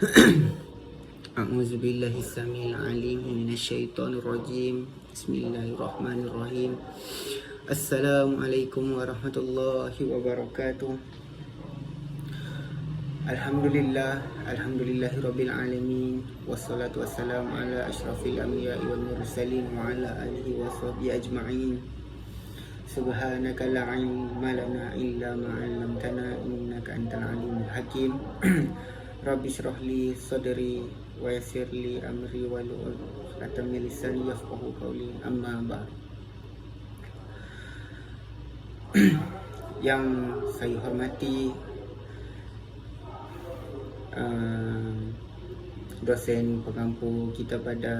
A'udzu billahi samil alim minasyaitonir rajim. Bismillahirrahmanirrahim. Assalamualaikum warahmatullahi wabarakatuh. Alhamdulillahi rabbil alamin. Wassalatu wassalamu ala asyrafil anbiya'i wal mursalin wa ala alihi wa sahbihi ajma'in. Subhanaka la ilma lana illa ma 'allamtana innaka antal alimul hakim. Rabbi shrah li sadri wa yassir li amri wahlul 'uqdatam min lisani yafqahu qawli. Amma ba'd. Yang saya hormati dosen pengampu kita pada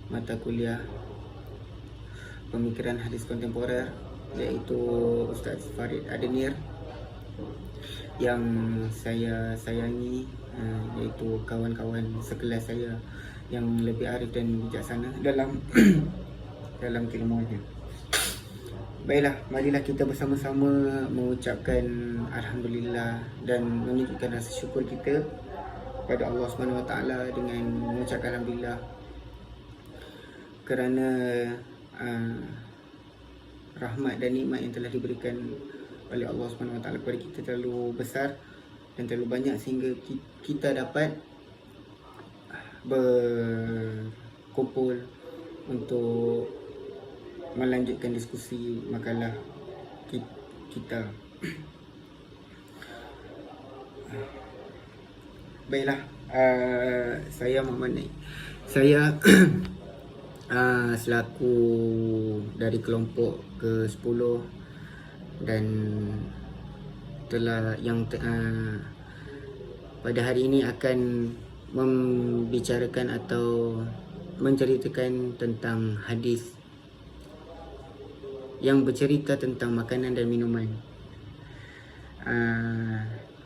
mata kuliah pemikiran hadis kontemporer, iaitu Ustaz Farid Adenir, yang saya sayangi, iaitu kawan-kawan sekelas saya yang lebih arif dan bijaksana dalam dalam keilmuannya. Baiklah, marilah kita bersama-sama mengucapkan alhamdulillah dan menunjukkan rasa syukur kita kepada Allah Subhanahu Wa Taala dengan mengucapkan alhamdulillah kerana rahmat dan nikmat yang telah diberikan oleh Allah Subhanahu Wa Taala kepada kita terlalu besar dan terlalu banyak sehingga kita dapat berkumpul untuk melanjutkan diskusi makalah kita. Baiklah, saya Muhammad Naik. Saya selaku dari kelompok ke-10 dan pada hari ini akan membicarakan atau menceritakan tentang hadis yang bercerita tentang makanan dan minuman,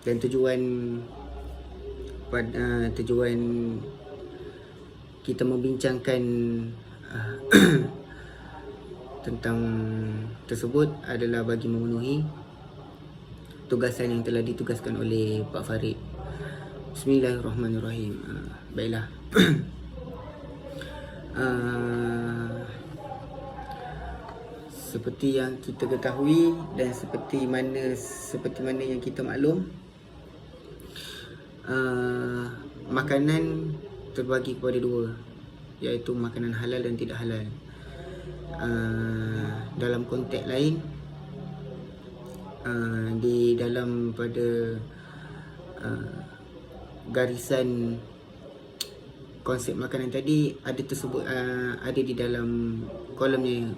dan tujuan kita membincangkan tentang tersebut adalah bagi memenuhi tugasan yang telah ditugaskan oleh Pak Farid. Bismillahirrahmanirrahim. Baiklah. Seperti yang kita ketahui dan seperti mana yang kita maklum, makanan terbagi kepada dua, iaitu makanan halal dan tidak halal. Dalam konteks lain, di dalam pada garisan konsep makanan tadi ada tersebut, ada di dalam kolomnya,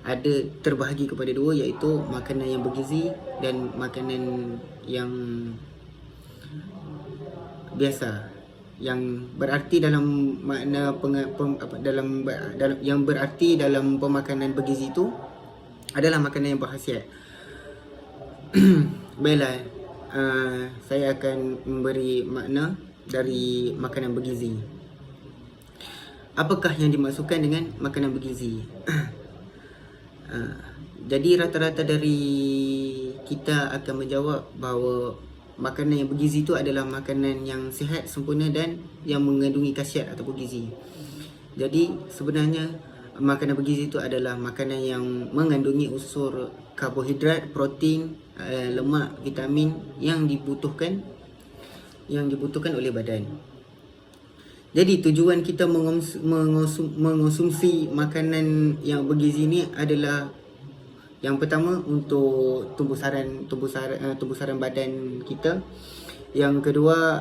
ada terbahagi kepada dua, iaitu makanan yang bergizi dan makanan yang biasa, yang berarti dalam makna yang berarti dalam pemakanan bergizi itu adalah makanan yang berkhasiat. Baiklah, saya akan memberi makna dari makanan bergizi. Apakah yang dimaksudkan dengan makanan bergizi? Jadi rata-rata dari kita akan menjawab bahawa makanan yang bergizi itu adalah makanan yang sihat, sempurna dan yang mengandungi khasiat ataupun gizi. Jadi sebenarnya makanan bergizi itu adalah makanan yang mengandungi unsur karbohidrat, protein, lemak, vitamin yang dibutuhkan oleh badan. Jadi tujuan kita mengonsumsi makanan yang bergizi ini adalah, yang pertama, untuk tumbuh saran badan kita. Yang kedua,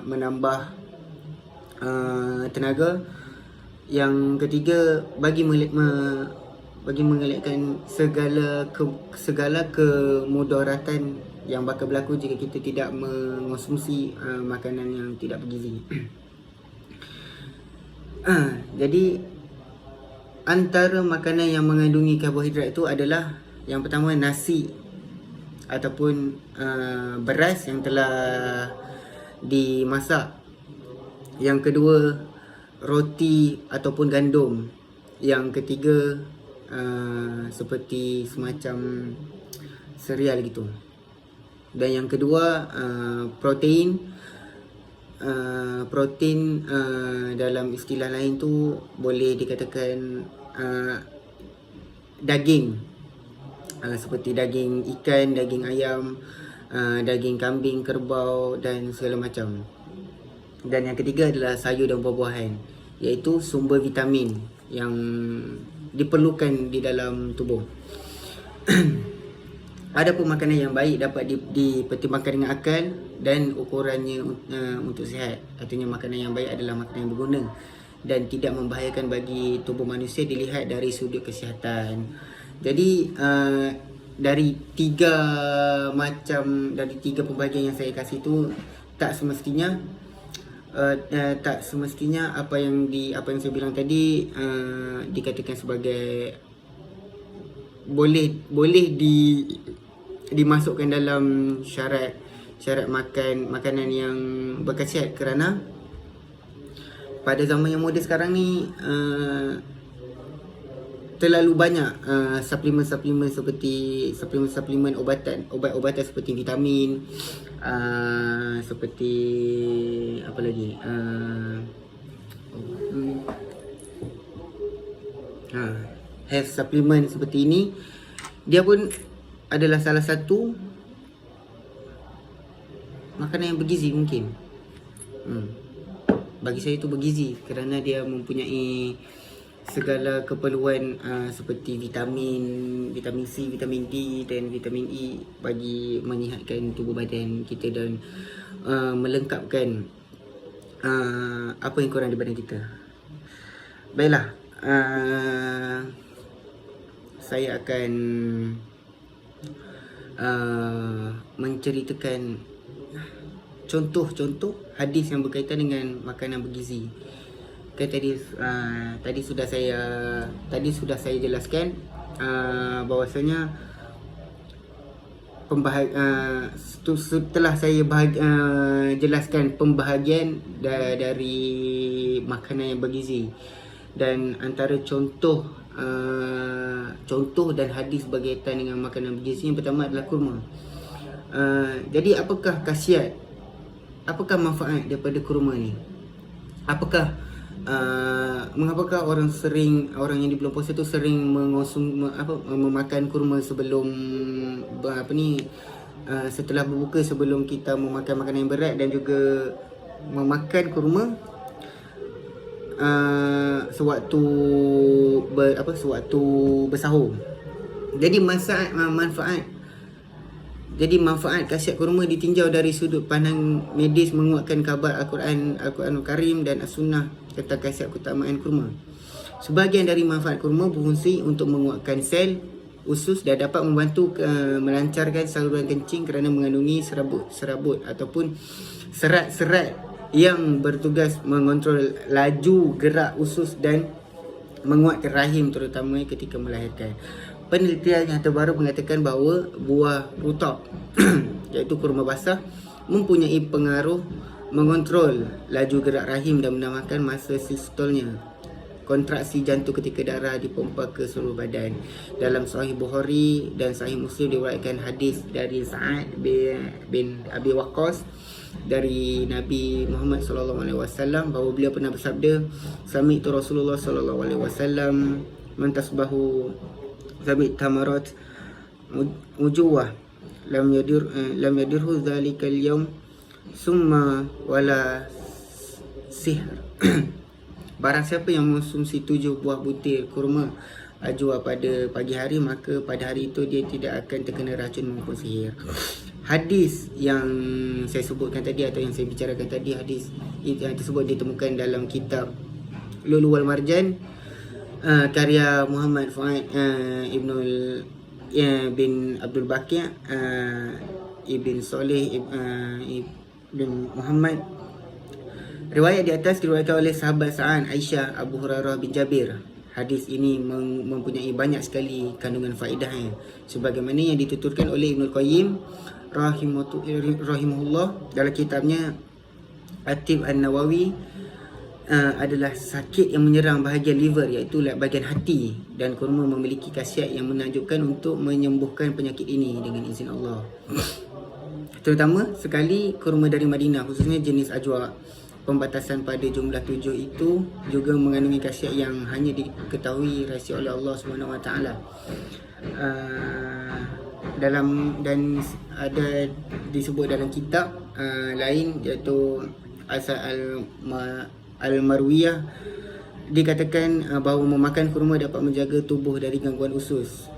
menambah tenaga. Yang ketiga, bagi mengelakkan segala kemudaratan yang bakal berlaku jika kita tidak mengonsumsi makanan yang tidak bergizi. Jadi antara makanan yang mengandungi karbohidrat itu adalah, yang pertama, nasi ataupun beras yang telah dimasak. Yang kedua, roti ataupun gandum. Yang ketiga, seperti semacam cereal gitu. Dan yang kedua, protein, protein dalam istilah lain tu boleh dikatakan daging, seperti daging ikan, daging ayam, daging kambing, kerbau dan segala macam. Dan yang ketiga adalah sayur dan buah-buahan, iaitu sumber vitamin yang diperlukan di dalam tubuh. Ada pun makanan yang baik dapat dipertimbangkan dengan akal dan ukurannya untuk sihat. Artinya makanan yang baik adalah makanan yang berguna dan tidak membahayakan bagi tubuh manusia dilihat dari sudut kesihatan. Jadi dari tiga pembahagian yang saya kasih tu tak semestinya apa yang saya bilang tadi dikatakan sebagai boleh dimasukkan dalam syarat makanan yang berkhasiat, kerana pada zaman yang moden sekarang ni terlalu banyak suplemen seperti suplemen obat-obatan seperti vitamin, seperti apa lagi, health supplement seperti ini. Dia pun adalah salah satu makanan yang bergizi mungkin. Bagi saya itu bergizi kerana dia mempunyai segala keperluan seperti vitamin C, vitamin D dan vitamin E bagi menyihatkan tubuh badan kita dan melengkapkan apa yang kurang di badan kita. Baiklah, saya akan menceritakan contoh-contoh hadis yang berkaitan dengan makanan bergizi. Tadi sudah saya jelaskan bahwasanya setelah saya jelaskan pembahagian dari makanan yang bergizi, dan antara contoh dan hadis berkaitan dengan makanan bergizi yang pertama adalah kurma. Jadi apakah khasiat, apakah manfaat daripada kurma ni? Mengapakah orang yang di bulan puasa tu sering memakan kurma sebelum setelah berbuka, sebelum kita memakan makanan yang berat, dan juga memakan kurma sewaktu bersahur. Jadi manfaat khasiat kurma ditinjau dari sudut pandang medis, menguatkan khabar Al-Quranul Karim dan As-Sunnah tentang khasiat keutamaan kurma. Sebahagian dari manfaat kurma berfungsi untuk menguatkan sel usus dan dapat membantu melancarkan saluran kencing kerana mengandungi serabut ataupun serat-serat yang bertugas mengontrol laju gerak usus dan menguatkan rahim, terutama ketika melahirkan. Penelitian yang terbaru mengatakan bahawa buah rutab iaitu kurma basah mempunyai pengaruh mengontrol laju gerak rahim dan menambahkan masa sistolnya, kontraksi jantung ketika darah dipompa ke seluruh badan. Dalam Sahih Bukhari dan Sahih Muslim diriwayatkan hadis dari Sa'ad bin Abi Waqqas dari Nabi Muhammad SAW bahawa beliau pernah bersabda, sami'tu Rasulullah SAW mentasbahu sabit tamarat ujuwah lam yadirhu dhalika al-yawm summa wala sihr. Barang siapa yang mengonsumsi 7 buah butir kurma ajwa pada pagi hari, maka pada hari itu dia tidak akan terkena racun maupun sihir. Hadis yang saya sebutkan tadi atau yang saya bicarakan tadi, hadis yang tersebut ditemukan dalam kitab Lu'lu' wal Marjan karya Muhammad Fuad bin Abdul Baqi' Ibn Saleh Ibn Muhammad. Riwayat di atas diriwayatkan oleh sahabat Sa'an, Aisyah, Abu Hurairah bin Jabir. Hadis ini mempunyai banyak sekali kandungan faedahnya, sebagaimana yang dituturkan oleh Ibnul Qayyim rahimahullah dalam kitabnya At-Tib An-Nawawi. Adalah sakit yang menyerang bahagian liver, iaitu bahagian hati, dan kurma memiliki khasiat yang menakjubkan untuk menyembuhkan penyakit ini dengan izin Allah. Terutama sekali kurma dari Madinah, khususnya jenis ajwa. Pembatasan pada jumlah 7 itu juga mengandungi khasiat yang hanya diketahui rahsia oleh Allah Subhanahu Wa Taala. Dalam dan ada disebut dalam kitab lain, iaitu Asal Al-Marwiyah, dikatakan bahawa memakan kurma dapat menjaga tubuh dari gangguan usus.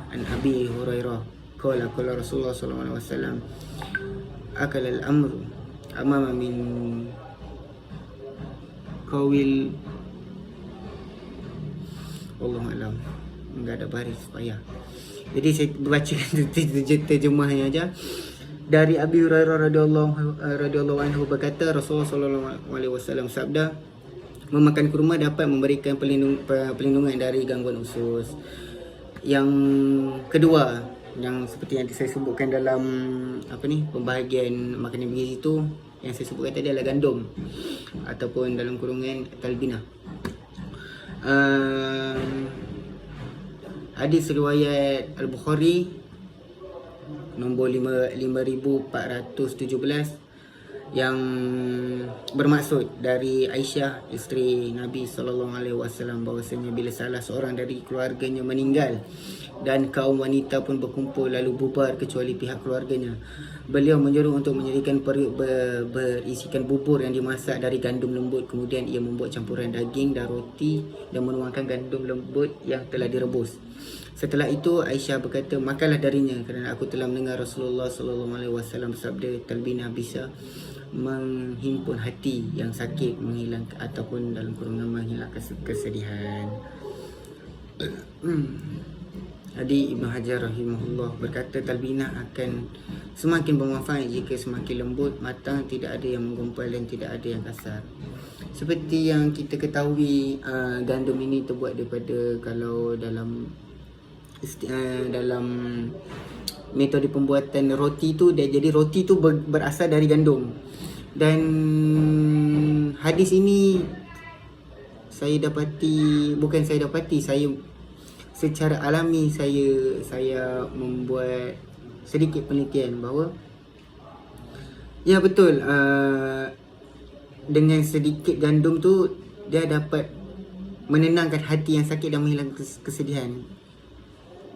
An Abi Hurairah qala Rasulullah sallallahu alaihi wasallam akal al-amru amama min qawil, wallahu alam, enggak ada baris payah. Jadi saya bacakan terjemahnya aja. Dari Abi Hurairah radhiyallahu anhu berkata, Rasulullah sallallahu alaihi wasallam sabda, memakan kurma dapat memberikan perlindungan dari gangguan usus. Yang kedua, yang seperti yang saya sebutkan dalam pembahagian makanan bergizi itu, yang saya sebutkan tadi adalah gandum ataupun dalam kurungan talbinah. Hadis riwayat Al-Bukhari nombor 5417 yang bermaksud dari Aisyah, isteri Nabi SAW, bahawasanya bila salah seorang dari keluarganya meninggal dan kaum wanita pun berkumpul lalu bubar kecuali pihak keluarganya, beliau menyuruh untuk menyediakan periuk berisikan bubur yang dimasak dari gandum lembut. Kemudian ia membuat campuran daging dan roti dan menuangkan gandum lembut yang telah direbus. Setelah itu Aisyah berkata, makanlah darinya kerana aku telah mendengar Rasulullah SAW bersabda, talbinah bisa menghimpun hati yang sakit, menghilangkan ataupun dalam kurungan menghilangkan kesedihan. Jadi Ibn Hajar rahimahullah berkata, talbinah akan semakin bermanfaat jika semakin lembut, matang, tidak ada yang menggumpal dan tidak ada yang kasar. Seperti yang kita ketahui, gandum ini terbuat daripada, kalau dalam metode pembuatan roti tu, jadi roti tu berasal dari gandum. Dan hadis ini saya secara alami saya membuat sedikit penelitian bahawa ya betul, dengan sedikit gandum tu dia dapat menenangkan hati yang sakit dan menghilangkan kesedihan.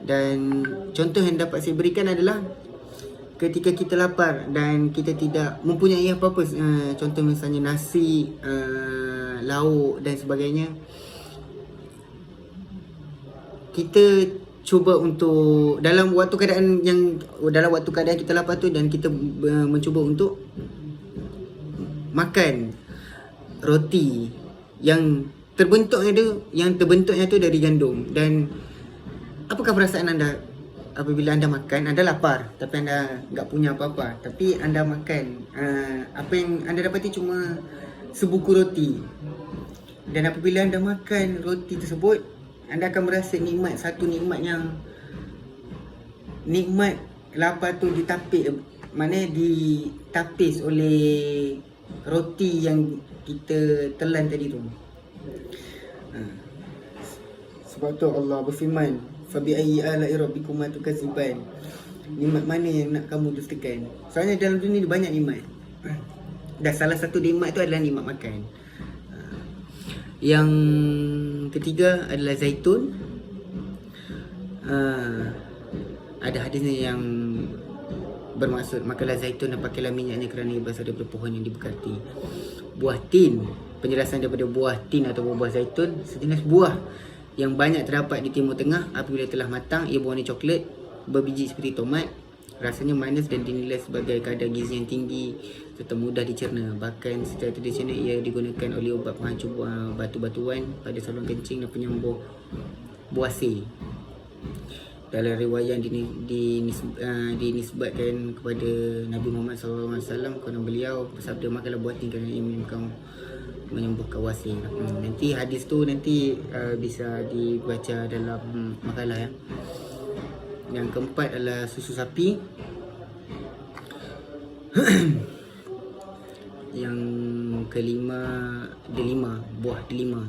Dan contoh yang dapat saya berikan adalah ketika kita lapar dan kita tidak mempunyai apa-apa, contoh misalnya nasi, lauk dan sebagainya, kita cuba untuk dalam waktu keadaan kita lapar tu, dan kita mencuba untuk makan roti yang terbentuknya tu dari gandum. Dan apakah perasaan anda apabila anda makan? Anda lapar tapi anda tak punya apa-apa, tapi anda makan, apa yang anda dapati cuma sebuku roti. Dan apabila anda makan roti tersebut, anda akan merasa nikmat, satu nikmat yang nikmat lapar tu ditapis oleh roti yang kita telan tadi tu. Sebab tu Allah berfirman, fabi ayyi ala'i rabbikuma tukadziban. Nikmat mana yang nak kamu dustakan? Soalnya dalam dunia ni banyak nikmat. Dan salah satu nikmat tu adalah nikmat makan. Yang ketiga adalah zaitun. Ada hadisnya yang bermaksud, makanlah zaitun dan pakailah minyaknya kerana ia berasal daripada pohon yang diberkati. Buah tin, penjelasan daripada buah tin atau buah zaitun, sejenis buah yang banyak terdapat di Timur Tengah. Apabila telah matang, ia berwarna coklat, berbiji seperti tomat. Rasanya manis dan dinilai sebagai kadar gizi yang tinggi serta mudah dicerna. Bahkan secara tradisional ia digunakan oleh ubat penghancur batu-batuan pada saluran kencing dan penyembuh buasi. Dalam riwayat dinisbatkan kepada Nabi Muhammad SAW, kerana beliau bersabda, makanlah buah tin kerana ia menyembuhkan wasi. Nanti hadis tu bisa dibaca dalam makalah ya. Yang keempat adalah susu sapi. Yang kelima, buah delima.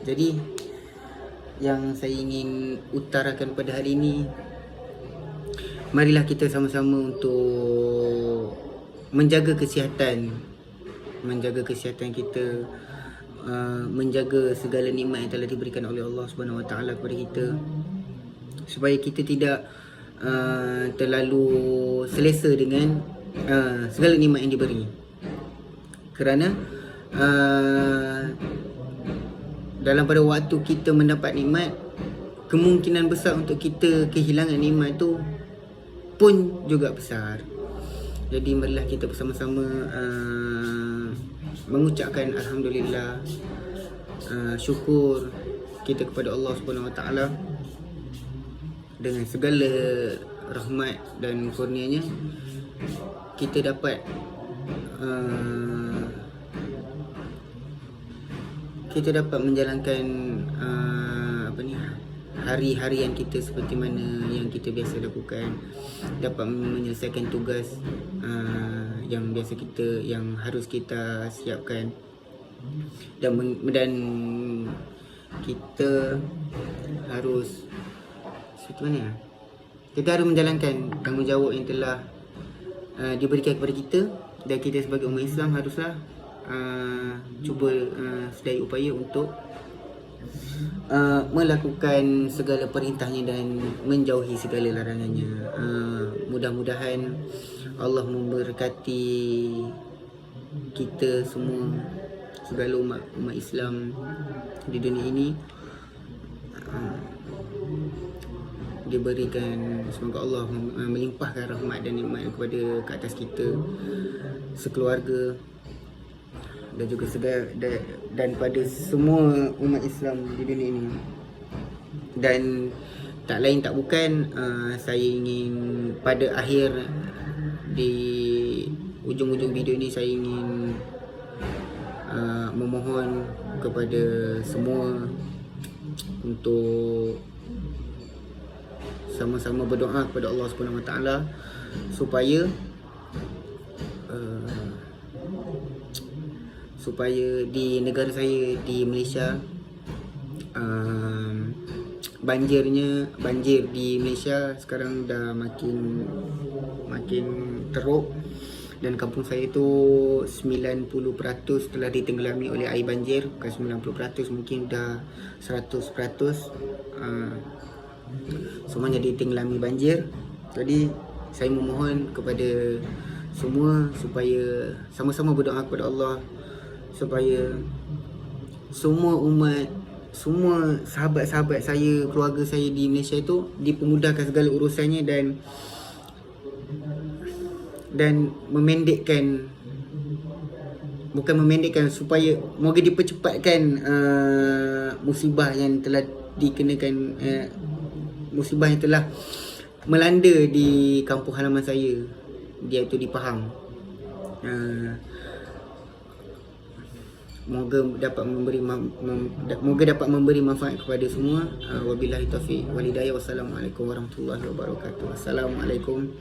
Jadi yang saya ingin utarakan pada hari ini, marilah kita sama-sama untuk menjaga kesihatan kita, menjaga segala nikmat yang telah diberikan oleh Allah Subhanahu Wa Taala kepada kita, supaya kita tidak terlalu selesa dengan segala nikmat yang diberi. Kerana dalam pada waktu kita mendapat nikmat, kemungkinan besar untuk kita kehilangan nikmat tu pun juga besar. Jadi marilah kita bersama-sama mengucapkan alhamdulillah, syukur kita kepada Allah Subhanahu Wa Taala dengan segala rahmat dan kurnianya. Kita dapat menjalankan hari-harian kita seperti mana yang kita biasa lakukan, dapat menyelesaikan tugas yang harus kita siapkan, dan kita harus menjalankan tanggungjawab yang telah diberikan kepada kita, dan kita sebagai umat Islam haruslah cuba sedaya upaya untuk melakukan segala perintahnya dan menjauhi segala larangannya. Mudah-mudahan Allah memberkati kita semua, segala umat Islam di dunia ini, diberikan, semoga Allah melimpahkan rahmat dan nikmat kepada ke atas kita, sekeluarga, dan juga dan pada semua umat Islam di dunia ini. Dan tak lain tak bukan, saya ingin pada akhir, di ujung-ujung video ini, saya ingin memohon kepada semua untuk sama-sama berdoa kepada Allah Subhanahu Wa Taala supaya di negara saya, di Malaysia, banjir di Malaysia sekarang dah makin teruk, dan kampung saya tu 90% telah ditenggelami oleh air banjir. Bukan 90%, mungkin dah 100%, semuanya ditenggelami banjir. Jadi saya memohon kepada semua supaya sama-sama berdoa kepada Allah, supaya semua umat, semua sahabat-sahabat saya, keluarga saya di Malaysia itu dipermudahkan segala urusannya, dan supaya moga dipercepatkan musibah yang telah dikenakan, musibah yang telah melanda di kampung halaman saya, iaitu di Pahang. Moga dapat memberi manfaat kepada semua. Wabillahi taufiq wal hidayah. Wassalamualaikum warahmatullahi wabarakatuh. Assalamualaikum.